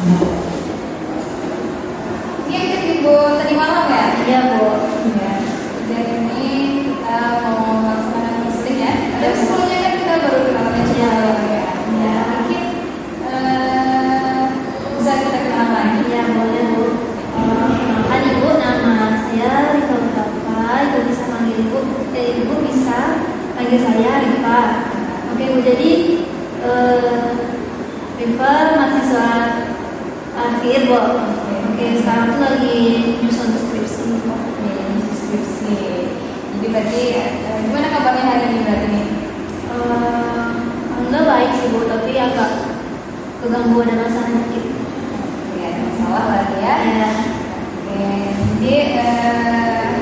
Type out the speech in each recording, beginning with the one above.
Ini yang Ibu tadi malam ya? Iya, Bu. Ya. Dan ini kita mau melaksanakan konseling ya. Ada sebelumnya kan kita baru kenalan aja ya. Ya, mungkin bisa kita kenalan lagi. Iya, boleh, Bu. Kenalkan Ibu, nama saya Rika Utapa. Ibu bisa panggil Ibu. Ibu bisa panggil saya Rifa. Oke, Bu. Jadi Rifa mahasiswa akhir, Bu. Oke, sekarang tuh lagi nyusun skripsi. Ini skripsi. Jadi berarti gimana kabarnya hari ini berarti nih? Alhamdulillah baik sih, Bu, tapi agak keganggu ada masalah dikit. Ya, masalah lagi ya. Ya. Oke, jadi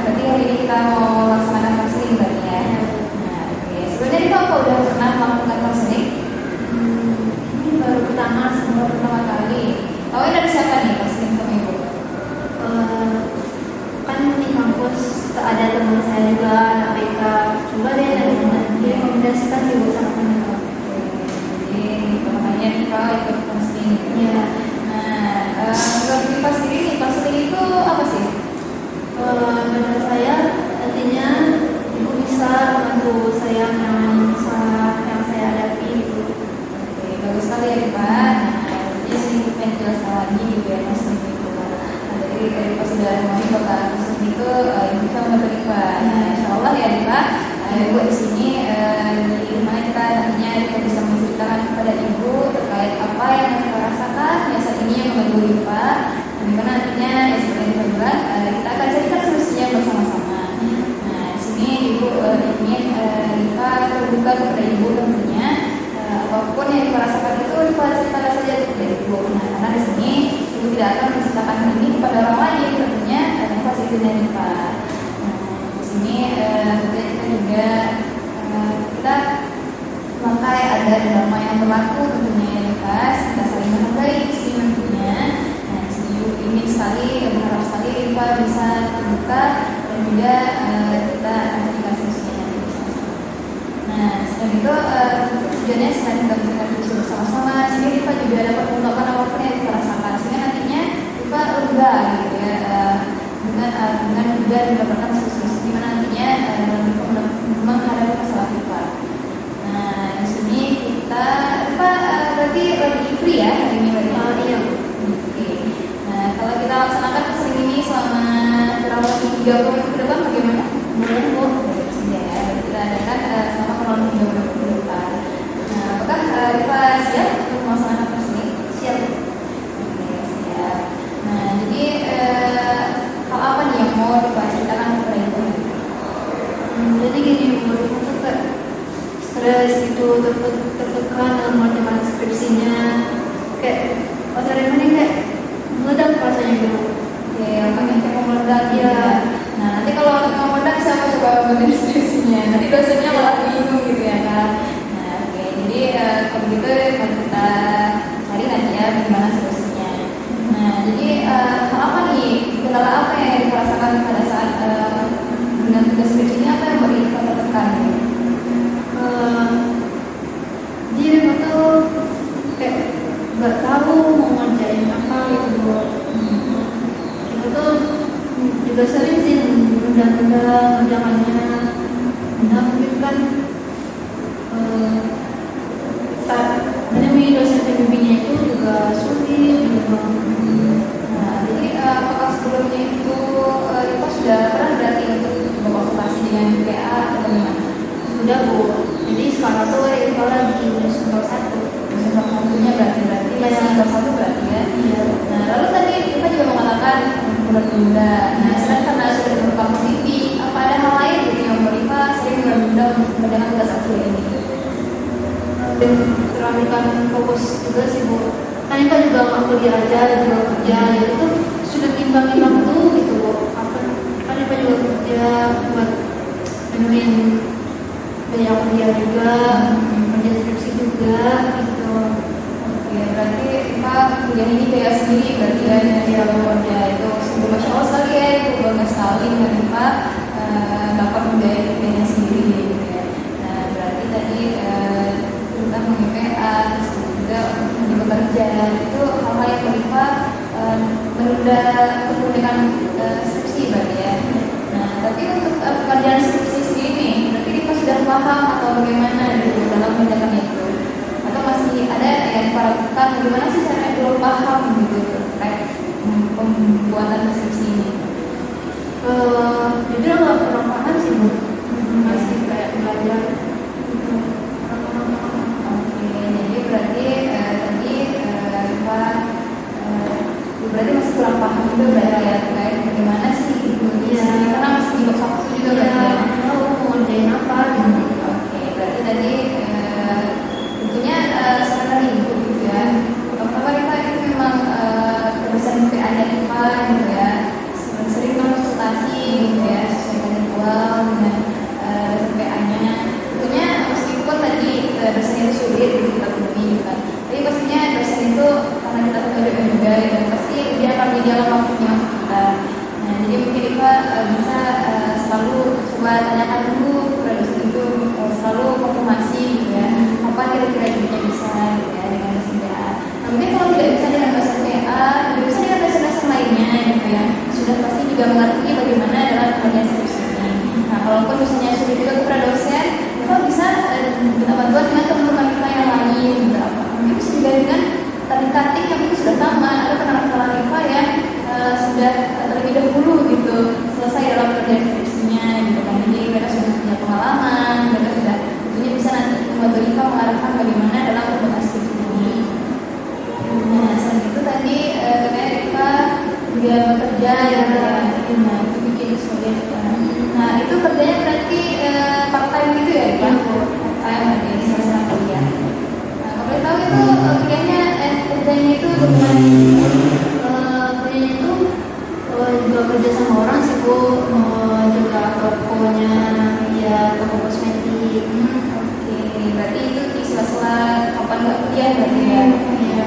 berarti hari ini kita mau melaksanakan konseling berarti ya. Nah, oke. Sebenarnya Ibu apa udah pernah melakukan konseling? Ini baru pertama Baru pertama kali. Oh, dari siapa nih konseling sama Ibu? kan di kampus ada teman saya juga anak BK, coba deh dari teman dia rekomendasikan Ibu sama teman. Jadi makanya kita ikut konseling. Ya, Nah, kalau Ibu sendiri nih konseling itu apa sih? menurut saya artinya Ibu bisa membantu saya menangani masalah yang saya hadapi gitu. Oke, bagus sekali ya Pak. Nah, jadi sering pengen jelaskan lagi gitu ya konseling itu. Nah, dari pas sudah mau bakal konseling itu Ibu bisa membantu Pak. Nah, insya Allah ya Pak. Ibu di sini di mana kita nantinya kita bisa menceritakan kepada Ibu terkait apa yang kita rasakan ya saat ini yang membantu Pak. Nah, di mana nantinya ya seperti yang kita bilang kita akan carikan solusinya bersama-sama. Nah, di sini Ibu ingin kita terbuka kepada Ibu tentunya apapun yang Ibu rasakan itu Ibu ceritakan saja kepada Ibu. Nah, karena di sini Ibu tidak akan menceritakan ini kepada orang lain tentunya Ibu pasti dengan Pak. Di sini kita juga kita memakai ada drama yang berlaku tentunya ya Pak. Kita saling menghargai di sini tentunya. Nah, di sini Ibu ingin sekali berharap sekali Pak bisa terbuka dan juga kita akan dikasih solusinya nanti bersama-sama. Nah, selain itu tujuannya selain kita bisa diskusi bersama-sama, sehingga kita juga dapat mengungkapkan apapun yang kita rasakan, sehingga nantinya kita lega gitu ya dengan juga mendapatkan solusi di mana nantinya menghadapi masalah kita. Nah, di sini kita berarti lagi free ya hari ini berarti. Iya. Oke. Nah, kalau kita laksanakan konseling ini selama kurang lebih 30 menit ke depan bagaimana? Boleh, Bu. Ya, kita adakan selama kurang lebih 30 menit ke depan. Nah, apakah Rifa siap untuk melaksanakan konseling? Siap. Oke, siap. Nah, jadi hal apa nih yang mau Rifa ceritakan kepada Ibu? Jadi gini, menurut aku tuh kayak stres gitu, tertekan dalam mengerjakan skripsinya, kayak otaknya ini kayak meledak rasanya gitu. Oke, otaknya kayak mau meledak Iya. Nah, nanti kalau otak mau meledak siapa coba membantu skripsinya? Nanti dosennya malah bingung gitu ya kan? Nah, oke, jadi kalau gitu kalau kita cari nanti ya gimana solusinya. Nah, jadi hal apa nih, kendala apa yang dirasakan pada saat dengan tugas skripsinya apa yang beri tertekan? Dia memang tuh kayak nggak tahu mau ngerjain apa gitu. Kita tuh juga sering sih menunda-nunda ngerjakannya. Nah, mungkin kan saat menemui dosen pembimbingnya itu juga sulit gitu. Nah, jadi apakah sebelumnya itu Rifa sudah pernah berarti untuk berkonsultasi dengan PA atau bagaimana? Sudah, Bu. Jadi sekarang tuh Rifa lagi nyusun bab 1. Sudah waktunya berarti masih bab 1 berarti ya. Iya. Nah, lalu tadi kita juga mengatakan menunda. Nah, sedang karena sudah berkah positif, apa ada hal lain gitu yang Rifa sering menunda untuk mengerjakan tugas akhir ini? Teralihkan fokus juga sih, Bu. Kan Rifa juga nggak kuliah aja, juga kerja, ya itu sudah timbang-timbang tuh gitu, Bu. Kan Rifa juga kerja buat menuin biaya kuliah juga, kerja skripsi juga gitu. Oke, berarti Rifa kuliah ini biaya sendiri berarti ya dari keluarga itu sungguh masya Allah sekali ya, itu bangga sekali dan Rifa dapat membiayai kuliahnya sendiri gitu ya. Nah, berarti tadi tentang meng-PA terus juga untuk bekerja itu hal-hal yang Rifa udah ketemu dengan skripsi berarti ya. Nah, tapi untuk pekerjaan skripsi sendiri, berarti kita sudah paham atau bagaimana gitu dalam mengerjakan itu? Atau masih ada yang diperhatikan bagaimana sih cara belum paham gitu terkait pembuatan skripsi ini? Jujur nggak pernah paham sih Bu, masih kayak belajar gitu. Oke, jadi berarti tadi Pak berarti masih kurang paham juga berarti ya terkait bagaimana sih itu karena masih di waktu juga berarti ya. Tahu mau ngerjain apa gitu. Oke, berarti tadi tentunya sekarang ibu gitu ya. Pertama kita itu memang terbesar PA-nya IPA gitu ya. Sering konsultasi gitu ya sesuai dengan jadwal dengan PA-nya. Tentunya meskipun tadi dosennya itu sulit gitu kita temui gitu kan. Tapi pastinya dosen itu karena kita temui juga ya pasti dia akan menjaga waktunya untuk kita. Nah, jadi mungkin kita bisa selalu coba tanyakan dulu kepada dosen itu selalu konfirmasi gitu ya apa kira-kira dia bisa gitu ya dengan dosen PA. Nah, mungkin kalau tidak bisa dengan dosen PA, tidak bisa dengan dosen-dosen lainnya gitu ya sudah pasti juga mengerti bagaimana dalam pengerjaan skripsi ini. Nah, kalaupun dosennya sulit juga kepada dosen, kita bisa minta bantuan dengan teman-teman kita yang lain gitu apa. Mungkin bisa juga dengan tadi-tadi yang mungkin sudah lama ada kenalan-kenalan IPA yang sudah terlebih dahulu gitu selesai dalam pekerjaan skripsinya gitu kan. Jadi mereka sudah punya pengalaman, mereka sudah tentunya bisa nanti membantu IPA mengarahkan bagaimana dalam pembuatan skripsi ini. Nah, selain itu tadi terkait IPA dia bekerja ya, nah itu bikin sulit kan. Nah itu kerjanya berarti part time gitu ya Pak? Part time di semester kuliah. Nah kalau boleh tahu itu kerjanya itu bagaimana? Kerjanya itu juga kerja sama orang sih Bu, juga tokonya ya toko kosmetik. Oke, berarti itu di sela-sela kapan nggak kuliah berarti ya? Iya.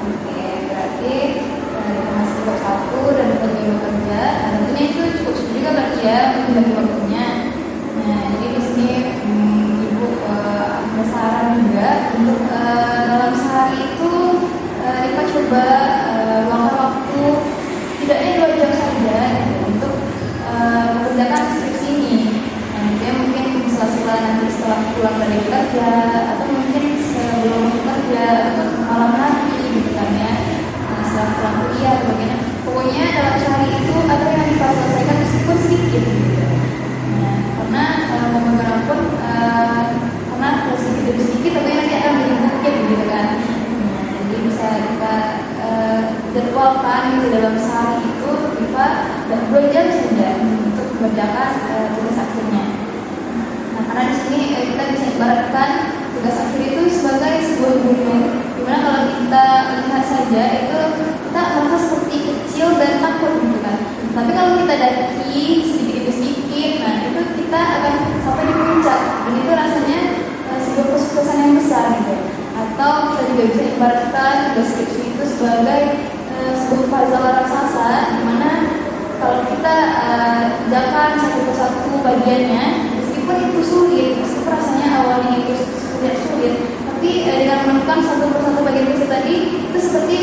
Oke, berarti masih kelas 1 dan bekerja. Nah, tentunya itu cukup sulit juga berarti ya untuk bagi waktunya. Nah, jadi di sini Ibu ada saran juga untuk dalam sehari itu kita coba luangkan waktu tidaknya 2 jam saja gitu, untuk mengerjakan skripsi ini. Nah, dia mungkin sela-sela nanti setelah pulang dari kerja atau mungkin sebelum kerja atau malam hari gitu kan ya. Setelah pulang kuliah atau bagaimana, pokoknya dalam sehari itu ada yang bisa selesaikan meskipun sedikit gitu. Nah, karena mau bagaimanapun karena sedikit demi sedikit tapi nanti akan menjadi bukit gitu kan. Nah, jadi bisa kita jadwalkan gitu dalam sehari itu kita 2 jam saja untuk mengerjakan tugas akhirnya. Nah, karena di sini kita bisa ibaratkan tugas akhir itu sebagai sebuah gunung, dimana kalau kita lihat saja itu kita merasa seperti kecil dan takut gitu kan. Tapi kalau kita daki sedikit demi sedikit, nah itu kita akan sampai di puncak dan itu rasanya sebuah kesuksesan yang besar gitu. Atau kita juga bisa ibaratkan tugas skripsi itu sebagai sebuah puzzle raksasa, dimana kalau kita kerjakan satu persatu bagiannya, meskipun itu sulit, meskipun rasanya awalnya itu sulit, tapi dengan menemukan satu persatu bagian itu tadi, itu seperti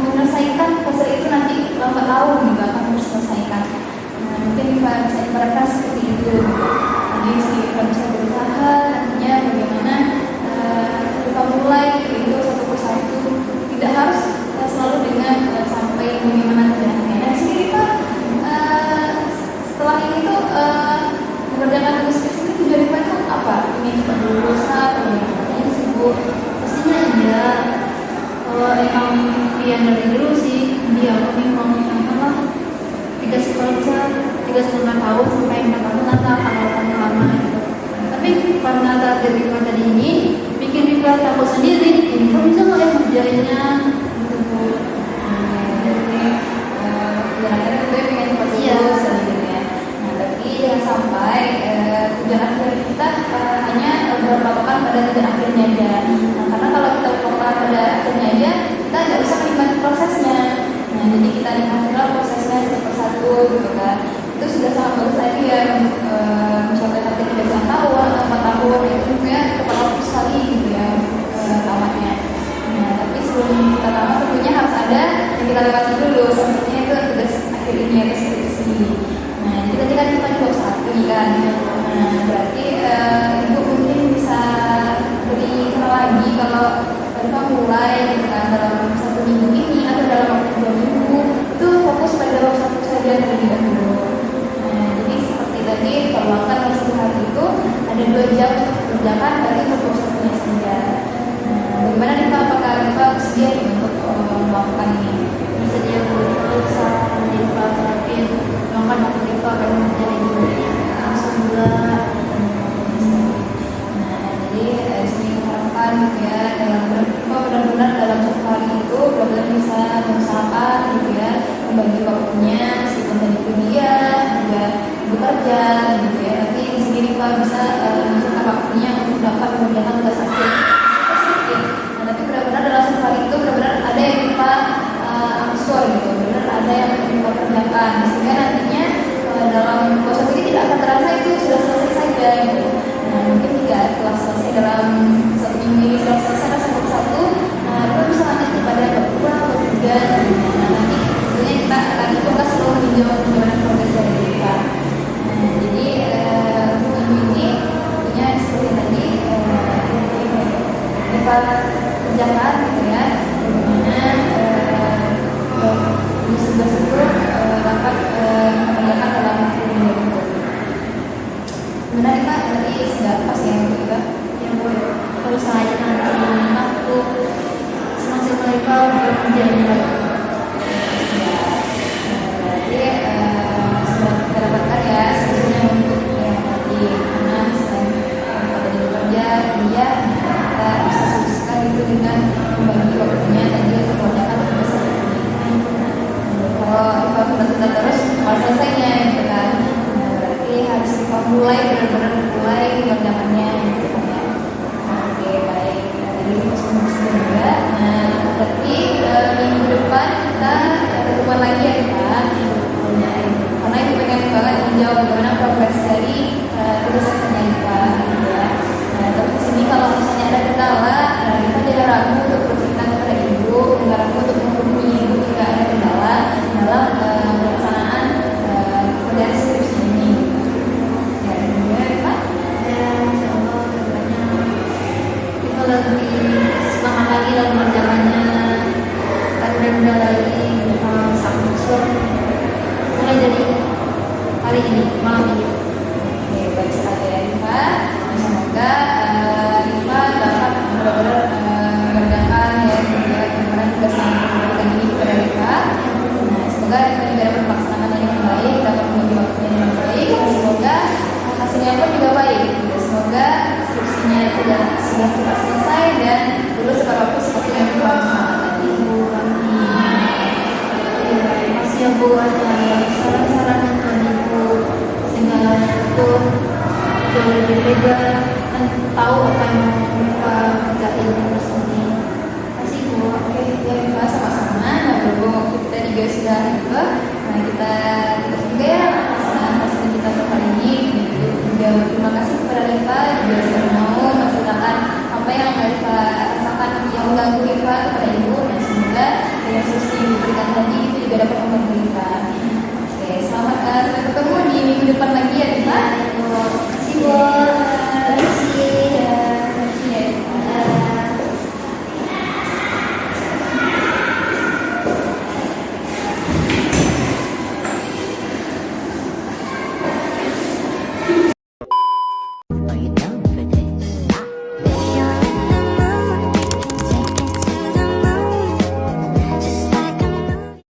menyelesaikan puzzle itu nanti lambat laun juga akan terselesaikan. Nah, mungkin kita bisa ibaratkan seperti itu. Jadi kita bisa berusaha nantinya bagaimana kita mulai itu satu persatu, tidak harus selalu dengan sampai bagaimana kerjanya. Nah, di sini kita setelah ini tuh mengerjakan tugas skripsi itu tujuan itu apa? Ini cepat lulus atau bagaimana? Ini sibuk. Pastinya iya. Kalau emang impian dari dulu sih dia memang apa 3,5 tahun sampai 4 tahun nanti akan lama gitu. Tapi karena target Rika tadi ini bikin Rika takut sendiri, ini kok bisa nggak yang kerjainnya gitu Bu. Kira-kira itu pengen cepat lulus gitu ya. Nah, tapi jangan sampai tujuan akhir kita hanya berpatokan pada tujuan akhirnya aja. Nah, karena kalau kita berpatokan pada akhirnya aja, kita nggak bisa menikmati prosesnya. Nah, jadi kita nikmatilah prosesnya satu persatu gitu kan. Itu sudah sangat bagus tadi ya untuk mencapai target 3 tahun atau 4 tahun itu ya tepat waktu sekali gitu ya tamatnya. Nah, tapi sebelum kita tamat tentunya harus ada yang kita lewati dulu membagi waktunya meskipun tadi kuliah juga bekerja gitu ya. Nanti di sini Rifa bisa menyusun waktunya untuk dapat mengerjakan tugas akhir spesifik. Nah, nanti benar-benar dalam satu hari itu benar-benar ada yang Rifa ansur gitu, benar ada yang Rifa kerjakan. Sehingga nantinya dalam proses ini tidak akan terasa itu sudah selesai saja gitu. Nah, mungkin jika telah selesai dalam satu minggu ini selesai satu-satu, kita bisa lanjut kepada bab 2, bab 3 gitu. Nah, nanti tentunya kita akan coba selalu meninjau bagaimana progres dari kita. Nah, jadi untuk minggu ini tentunya seperti tadi kita kerjakan gitu ya, bagaimana di sebelah itu dapat mengerjakan dalam waktu yang cukup. Benar kita tadi sudah pas ya kita yang boleh kalau saya nanti waktu semaksimal mereka bekerja yang baik. Berarti sudah kita dapatkan ya solusinya untuk yang tadi, karena selain pada di bekerja dia kita bisa solusikan itu dengan membagi waktunya tadi untuk mengerjakan tugas ini. Kalau kita tunda terus kalau selesainya gitu kan, berarti harus kita mulai benar-benar mulai mengerjakannya gitu kan ya. Oke, baik, tadi diskusi juga. Nah, berarti minggu depan kita ketemuan lagi ya Pak. Karena itu pengen banget menjawab bagaimana progres dari tugas akhirnya Pak gitu ya. Nah, tapi di sini kalau misalnya ada kendala, kita tidak ragu untuk bercerita kepada ibu, tidak ragu untuk menghubungi ibu jika ada kendala dalam pelaksanaan pekerjaan skripsi ini. Ya, kemudian Pak. Ya, insya Allah kedepannya kita lebih semangat lagi dalam mengerjakannya. Mudah lagi sang usul mulai dari hari ini, malam ini. Oke, baik sekali ya Rifa. Semoga Rifa dapat benar-benar mengerjakan ya bagaimana tugas yang diberikan ini kepada Rifa. Nah, semoga Rifa juga dapat melaksanakan dengan baik, dapat membagi waktunya dengan baik. Semoga hasilnya pun juga baik. Semoga skripsinya sudah cepat selesai dan lulus tepat waktu seperti yang Rifa semangat tadi. Masih ya Bu, ada saran-saran dari Ibu sehingga itu jauh lebih beda dan tahu apa yang mau mereka kerjain terus ini. Masih Bu. Oke, ya Rifa sama-sama. Nah, berhubung waktu kita juga sudah tiba, nah kita tutup juga ya pasangan kita untuk hari ini. Juga terima kasih kepada Rifa juga sudah mau menceritakan apa yang Rifa rasakan yang mengganggu Rifa kepada ibu. Nah, semoga dengan solusi yang diberikan tadi itu juga dapat membantu Rifa.